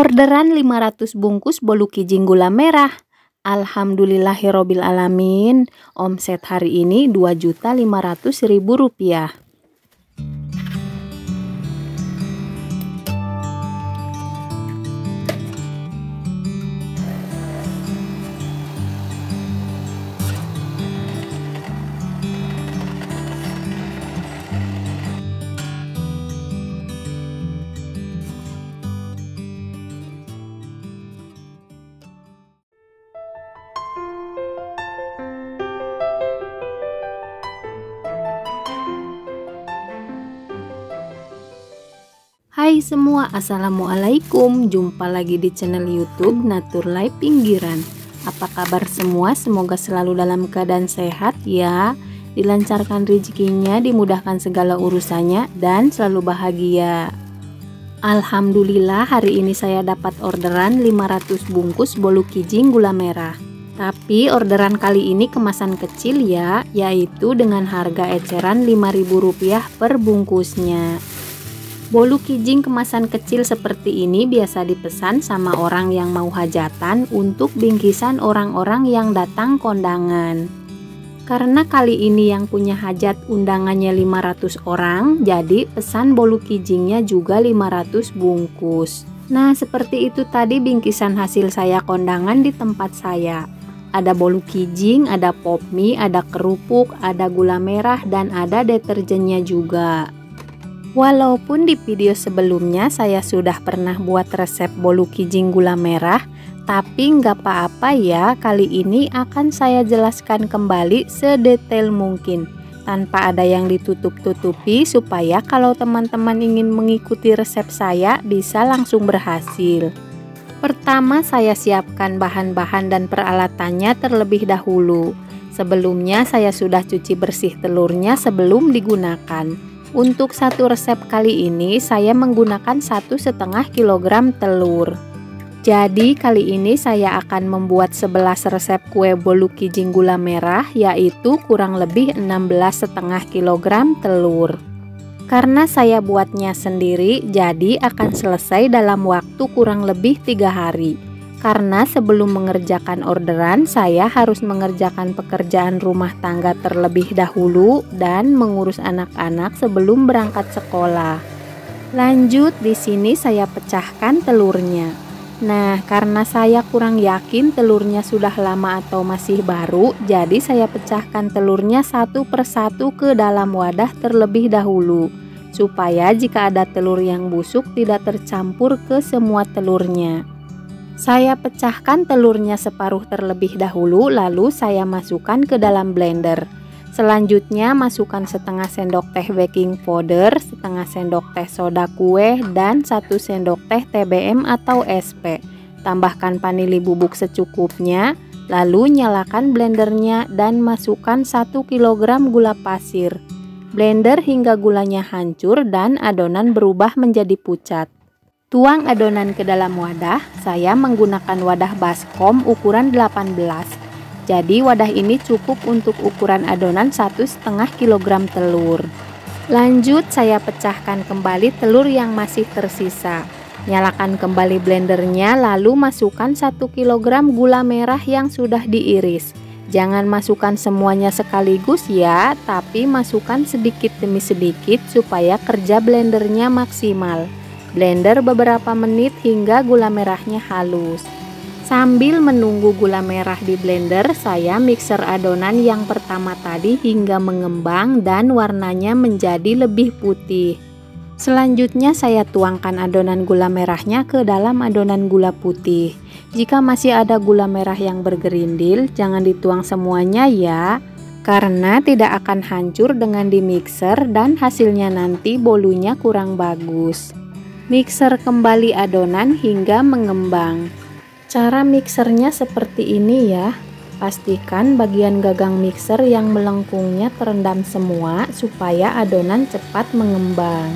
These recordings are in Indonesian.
Orderan 500 bungkus bolu kijing gula merah. Alhamdulillahirobbil alamin. Omset hari ini Rp2.500.000. Hai semua, assalamualaikum. Jumpa lagi di channel YouTube Natur Life Pinggiran. Apa kabar semua? Semoga selalu dalam keadaan sehat ya, dilancarkan rezekinya, dimudahkan segala urusannya, dan selalu bahagia. Alhamdulillah hari ini saya dapat orderan 500 bungkus bolu kijing gula merah. Tapi orderan kali ini kemasan kecil ya, yaitu dengan harga eceran Rp5.000 per bungkusnya. Bolu kijing kemasan kecil seperti ini biasa dipesan sama orang yang mau hajatan untuk bingkisan orang-orang yang datang kondangan. Karena kali ini yang punya hajat undangannya 500 orang, jadi pesan bolu kijingnya juga 500 bungkus. Nah, seperti itu tadi bingkisan hasil saya kondangan di tempat saya. Ada bolu kijing, ada pop mie, ada kerupuk, ada gula merah, dan ada deterjennya juga. Walaupun di video sebelumnya saya sudah pernah buat resep bolu kijing gula merah, tapi nggak apa-apa ya, kali ini akan saya jelaskan kembali sedetail mungkin, tanpa ada yang ditutup-tutupi, supaya kalau teman-teman ingin mengikuti resep saya bisa langsung berhasil. Pertama, saya siapkan bahan-bahan dan peralatannya terlebih dahulu. Sebelumnya saya sudah cuci bersih telurnya sebelum digunakan. Untuk satu resep kali ini saya menggunakan 1,5 kg telur. Jadi kali ini saya akan membuat 11 resep kue bolu kijing gula merah, yaitu kurang lebih 16,5 kg telur. Karena saya buatnya sendiri, jadi akan selesai dalam waktu kurang lebih 3 hari. Karena sebelum mengerjakan orderan, saya harus mengerjakan pekerjaan rumah tangga terlebih dahulu dan mengurus anak-anak sebelum berangkat sekolah. Lanjut, di sini saya pecahkan telurnya. Nah, karena saya kurang yakin telurnya sudah lama atau masih baru, jadi saya pecahkan telurnya satu persatu ke dalam wadah terlebih dahulu, supaya jika ada telur yang busuk tidak tercampur ke semua telurnya. Saya pecahkan telurnya separuh terlebih dahulu, lalu saya masukkan ke dalam blender. Selanjutnya masukkan setengah sendok teh baking powder, setengah sendok teh soda kue, dan 1 sendok teh TBM atau SP. Tambahkan vanili bubuk secukupnya, lalu nyalakan blendernya dan masukkan 1 kg gula pasir. Blender hingga gulanya hancur dan adonan berubah menjadi pucat. Tuang adonan ke dalam wadah. Saya menggunakan wadah baskom ukuran 18. Jadi wadah ini cukup untuk ukuran adonan 1,5 kg telur. Lanjut saya pecahkan kembali telur yang masih tersisa. Nyalakan kembali blendernya, lalu masukkan 1 kg gula merah yang sudah diiris. Jangan masukkan semuanya sekaligus ya, tapi masukkan sedikit demi sedikit supaya kerja blendernya maksimal. Blender beberapa menit hingga gula merahnya halus. Sambil menunggu gula merah di blender, saya mixer adonan yang pertama tadi hingga mengembang dan warnanya menjadi lebih putih. Selanjutnya saya tuangkan adonan gula merahnya ke dalam adonan gula putih. Jika masih ada gula merah yang bergerindil, jangan dituang semuanya ya, karena tidak akan hancur dengan di mixer dan hasilnya nanti bolunya kurang bagus. Mixer kembali adonan hingga mengembang. Cara mixernya seperti ini ya. Pastikan bagian gagang mixer yang melengkungnya terendam semua supaya adonan cepat mengembang.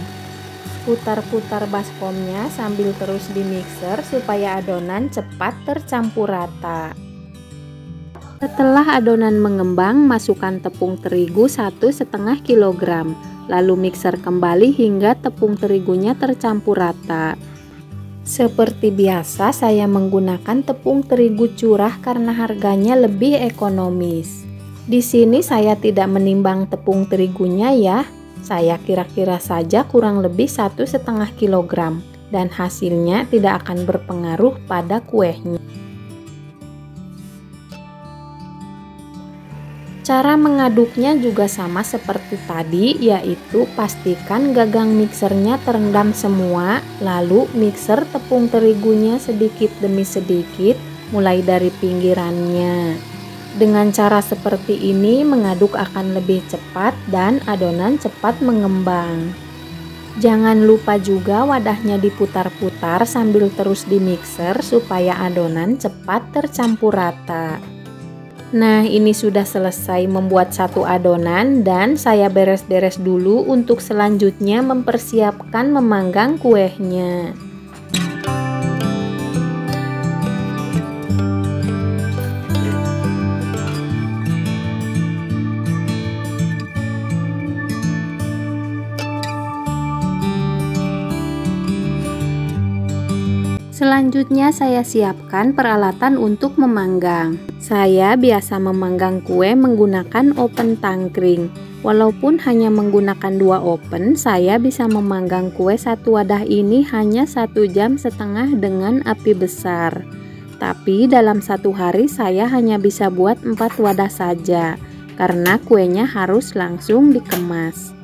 Putar-putar baskomnya sambil terus di mixer supaya adonan cepat tercampur rata. Setelah adonan mengembang, masukkan tepung terigu 1,5 kg. Lalu mixer kembali hingga tepung terigunya tercampur rata. Seperti biasa, saya menggunakan tepung terigu curah karena harganya lebih ekonomis. Di sini saya tidak menimbang tepung terigunya ya. Saya kira-kira saja kurang lebih 1,5 kg dan hasilnya tidak akan berpengaruh pada kuenya. Cara mengaduknya juga sama seperti tadi, yaitu pastikan gagang mixernya terendam semua, lalu mixer tepung terigunya sedikit demi sedikit, mulai dari pinggirannya. Dengan cara seperti ini, mengaduk akan lebih cepat dan adonan cepat mengembang. Jangan lupa juga wadahnya diputar-putar sambil terus di mixer supaya adonan cepat tercampur rata. Nah, ini sudah selesai membuat satu adonan dan saya beres-beres dulu untuk selanjutnya mempersiapkan memanggang kuenya. Selanjutnya saya siapkan peralatan untuk memanggang. Saya biasa memanggang kue menggunakan oven tangkring. Walaupun hanya menggunakan 2 oven, saya bisa memanggang kue satu wadah ini hanya 1,5 jam dengan api besar. Tapi dalam satu hari saya hanya bisa buat 4 wadah saja, karena kuenya harus langsung dikemas.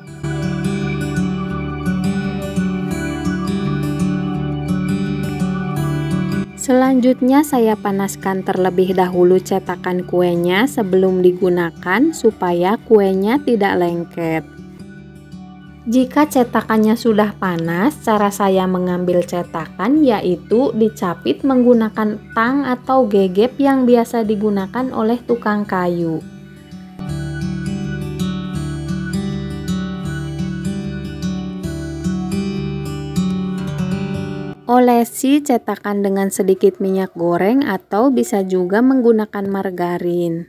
Selanjutnya saya panaskan terlebih dahulu cetakan kuenya sebelum digunakan supaya kuenya tidak lengket. Jika cetakannya sudah panas, cara saya mengambil cetakan yaitu dicapit menggunakan tang atau gegep yang biasa digunakan oleh tukang kayu. Olesi cetakan dengan sedikit minyak goreng atau bisa juga menggunakan margarin.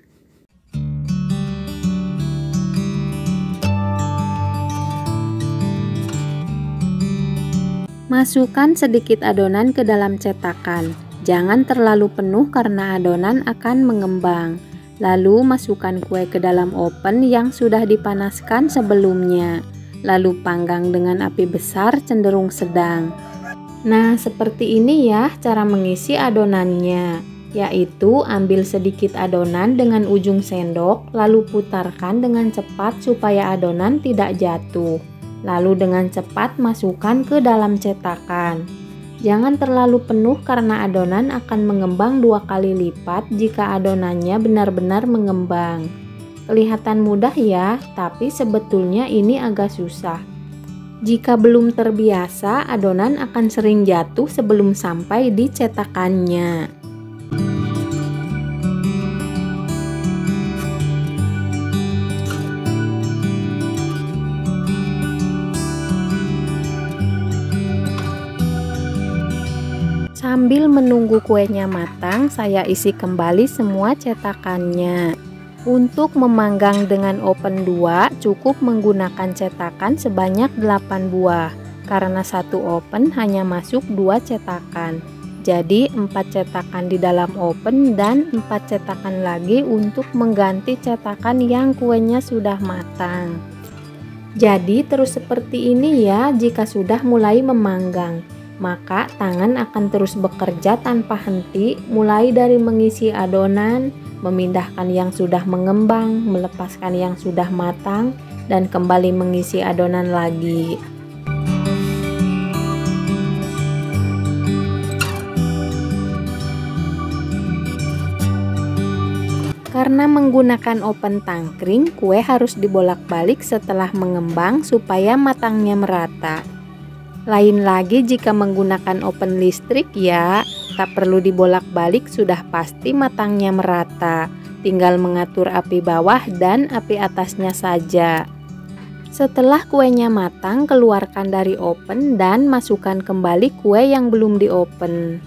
Masukkan sedikit adonan ke dalam cetakan. Jangan terlalu penuh karena adonan akan mengembang. Lalu masukkan kue ke dalam oven yang sudah dipanaskan sebelumnya. Lalu panggang dengan api besar cenderung sedang. Nah, seperti ini ya cara mengisi adonannya, yaitu ambil sedikit adonan dengan ujung sendok, lalu putarkan dengan cepat supaya adonan tidak jatuh. Lalu dengan cepat masukkan ke dalam cetakan. Jangan terlalu penuh karena adonan akan mengembang 2 kali lipat jika adonannya benar-benar mengembang. Kelihatan mudah ya, tapi sebetulnya ini agak susah. Jika belum terbiasa, adonan akan sering jatuh sebelum sampai di cetakannya. Sambil menunggu kuenya matang, saya isi kembali semua cetakannya. Untuk memanggang dengan oven 2 cukup menggunakan cetakan sebanyak 8 buah karena satu oven hanya masuk 2 cetakan. Jadi 4 cetakan di dalam oven dan 4 cetakan lagi untuk mengganti cetakan yang kuenya sudah matang. Jadi terus seperti ini ya jika sudah mulai memanggang. Maka tangan akan terus bekerja tanpa henti mulai dari mengisi adonan, memindahkan yang sudah mengembang, melepaskan yang sudah matang, dan kembali mengisi adonan lagi. Karena menggunakan oven tangkring, kue harus dibolak-balik setelah mengembang supaya matangnya merata. Lain lagi jika menggunakan oven listrik ya, tak perlu dibolak-balik sudah pasti matangnya merata. Tinggal mengatur api bawah dan api atasnya saja. Setelah kuenya matang, keluarkan dari oven dan masukkan kembali kue yang belum di oven.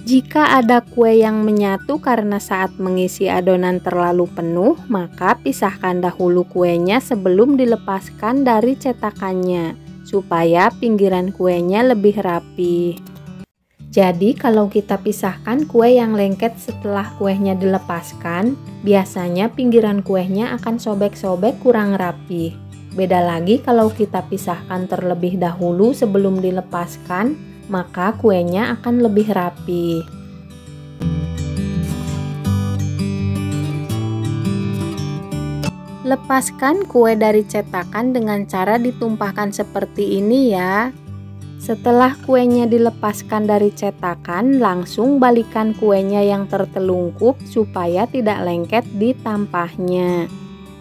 Jika ada kue yang menyatu karena saat mengisi adonan terlalu penuh, maka pisahkan dahulu kuenya sebelum dilepaskan dari cetakannya. supaya pinggiran kuenya lebih rapi. Jadi kalau kita pisahkan kue yang lengket setelah kuenya dilepaskan, biasanya pinggiran kuenya akan sobek-sobek kurang rapi. Beda lagi kalau kita pisahkan terlebih dahulu sebelum dilepaskan, maka kuenya akan lebih rapi. Lepaskan kue dari cetakan dengan cara ditumpahkan seperti ini ya. Setelah kuenya dilepaskan dari cetakan, langsung balikan kuenya yang tertelungkup supaya tidak lengket di tampahnya.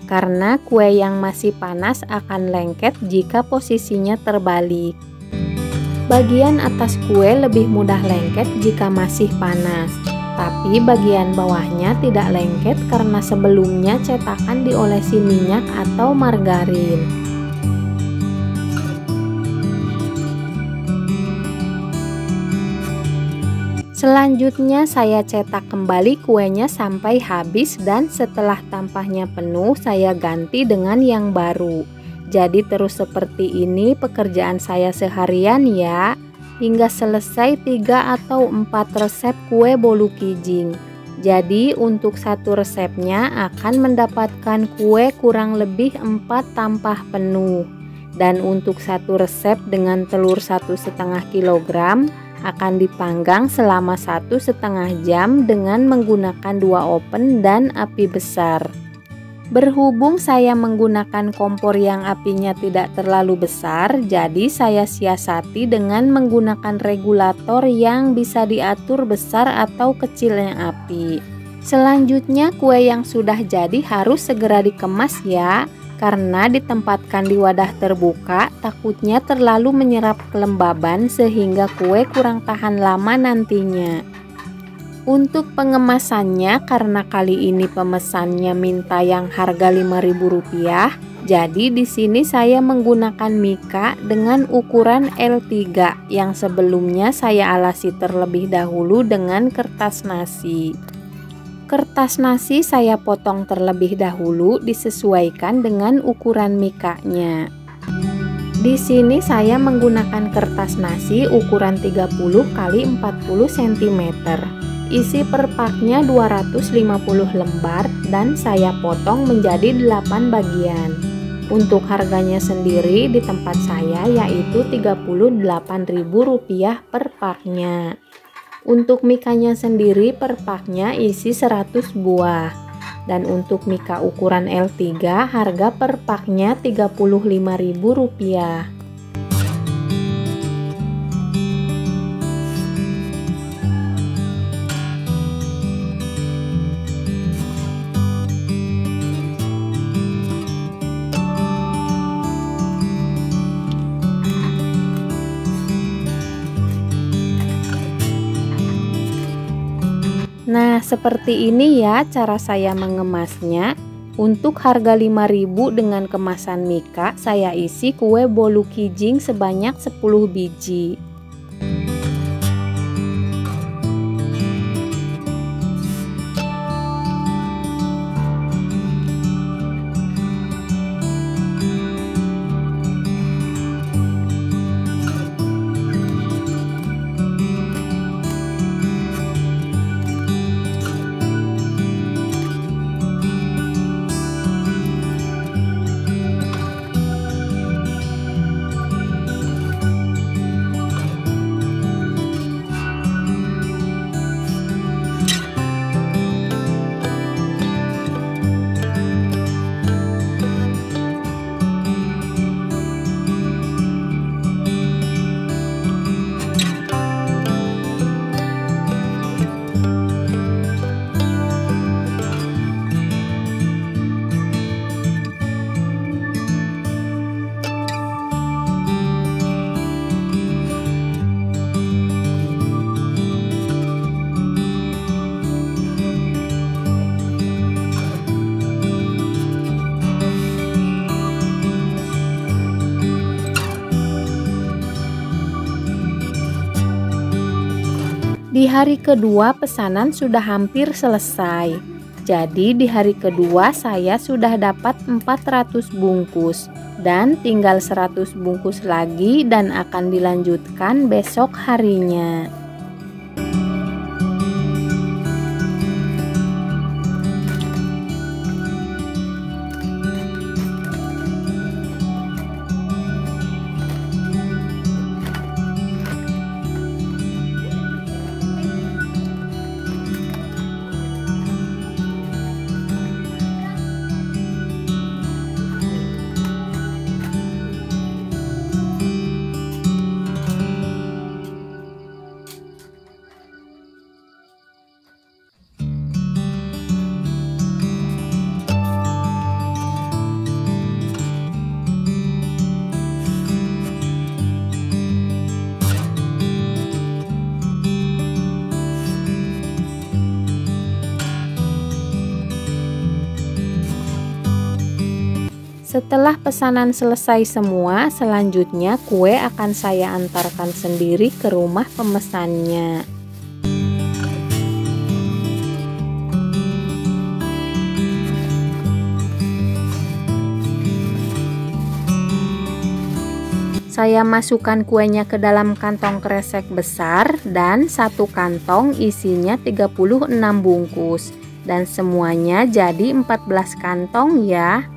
Karena kue yang masih panas akan lengket jika posisinya terbalik. Bagian atas kue lebih mudah lengket jika masih panas. Tapi bagian bawahnya tidak lengket karena sebelumnya cetakan diolesi minyak atau margarin. Selanjutnya saya cetak kembali kuenya sampai habis dan setelah tampahnya penuh saya ganti dengan yang baru. Jadi terus seperti ini pekerjaan saya seharian ya, hingga selesai 3 atau 4 resep kue bolu kijing. Jadi untuk satu resepnya akan mendapatkan kue kurang lebih 4 tampah penuh. Dan untuk satu resep dengan telur 1,5 kg akan dipanggang selama 1,5 jam dengan menggunakan 2 oven dan api besar. Berhubung saya menggunakan kompor yang apinya tidak terlalu besar, jadi saya siasati dengan menggunakan regulator yang bisa diatur besar atau kecilnya api. Selanjutnya kue yang sudah jadi harus segera dikemas ya, karena ditempatkan di wadah terbuka takutnya terlalu menyerap kelembaban sehingga kue kurang tahan lama nantinya. Untuk pengemasannya, karena kali ini pemesannya minta yang harga Rp5.000, jadi di sini saya menggunakan mika dengan ukuran L3 yang sebelumnya saya alasi terlebih dahulu dengan kertas nasi. Kertas nasi saya potong terlebih dahulu disesuaikan dengan ukuran mikanya. Di sini saya menggunakan kertas nasi ukuran 30 x 40 cm. Isi per paknya 250 lembar dan saya potong menjadi 8 bagian. Untuk harganya sendiri di tempat saya yaitu Rp38.000 per paknya. Untuk mikanya sendiri per paknya isi 100 buah. Dan untuk mika ukuran L3 harga per paknya Rp35.000. Nah, seperti ini ya cara saya mengemasnya. Untuk harga Rp5.000 dengan kemasan mika, saya isi kue bolu kijing sebanyak 10 biji. Di hari kedua pesanan sudah hampir selesai. Jadi di hari kedua saya sudah dapat 400 bungkus dan tinggal 100 bungkus lagi dan akan dilanjutkan besok harinya. Setelah pesanan selesai semua, selanjutnya kue akan saya antarkan sendiri ke rumah pemesannya. Saya masukkan kuenya ke dalam kantong kresek besar dan satu kantong isinya 36 bungkus dan semuanya jadi 14 kantong ya.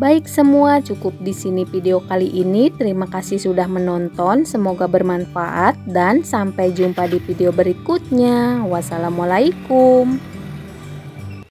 Baik semua, cukup di sini video kali ini. Terima kasih sudah menonton. Semoga bermanfaat dan sampai jumpa di video berikutnya. Wassalamualaikum.